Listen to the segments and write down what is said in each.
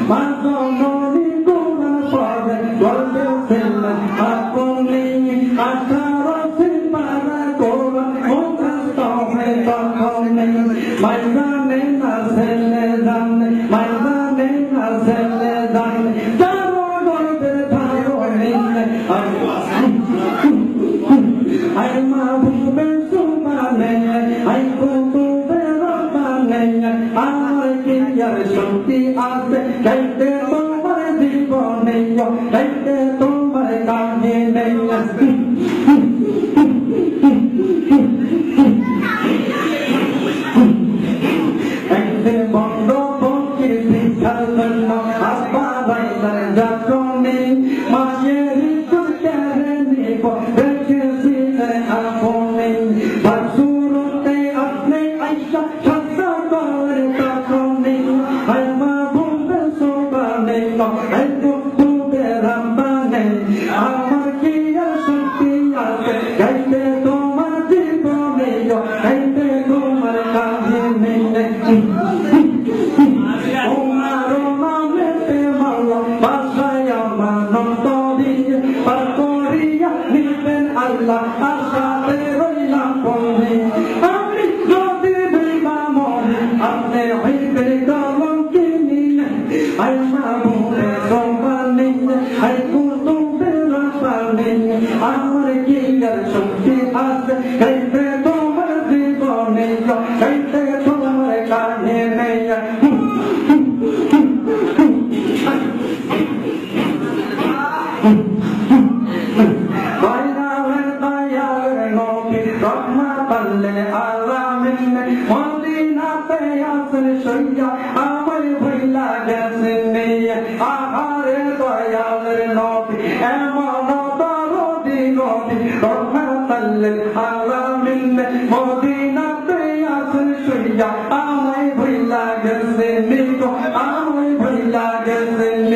মাঝননি কোরআন পড়ে বলতেছিলেন আপনি 18 সিপারা কোরআন মুখস্থ হয়ে তখনই ময়দানে না ছেলে জানে ময়দানে না ছেলে জানে যারো গর্বে ভালো নিলে আই মাহবুবে সুমানে আই কুতুবে রব্বানে আমার কি আর শক্তি আছে গাইতে তোমার জীবনে গাইতে তোমার গানে নেই একদিন বন্ধ বঙ্কির শিক্ষার জন্য আব্বা ভাইলার যাত্রণী মায়ের ইচ্ছুর কেড়ে নিব রেখেছিলেন আপনি ভাসুরতে আপনি আইসা সাজা করে তখনই আই মাহবুবে সুবহানে আই কুতুবে রব্বানে আমার কি আর শক্তি আছে গাইতে তোমার জীবনে গাইতে তোমার কাহিনী তোমার নামেতে ভালোবাসায় আমার নন্তরী পার করিয়া নিবেন আল্লাহ আশাতে রইলাম পরে আমি যদি বিবা মরে আপনি হইবে কলঙ্কিনী আই মাহবুবে সুবহানে আই কুতুবে রব্বানে আমার কি আর শক্তি আছে গাইতে তোমার জীবনে গাইতে তোমার কাহিনী মদিনাতে আসেন সইয়া আমার ভইলা গেছেন আহারে দয়ালের নবী এমন দরদি নবী রহমাতাল আলামিন মদিনাতে আসেন সইয়া আমার ভইলা গেছেন আমার ভইলা গেছেন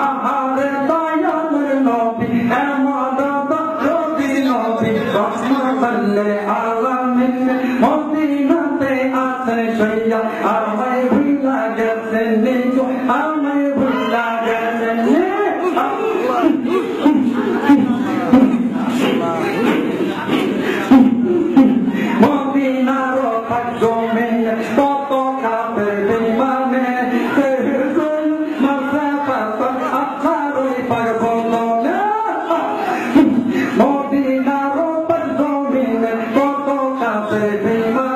আহারে দয়ালের নবী এমন দরদি নবী রহমাতাল আলামিন মদিনাতে আসেন সইয়া আমার ভইলা গেছেন আমার ভইলা গেছেন মদিনার পাগমে কত কাফের বেঈমানে তেহজুল মাসাফাত আখারুই পাগমনে মদিনার পাগমে কত কাফের বেঈমানে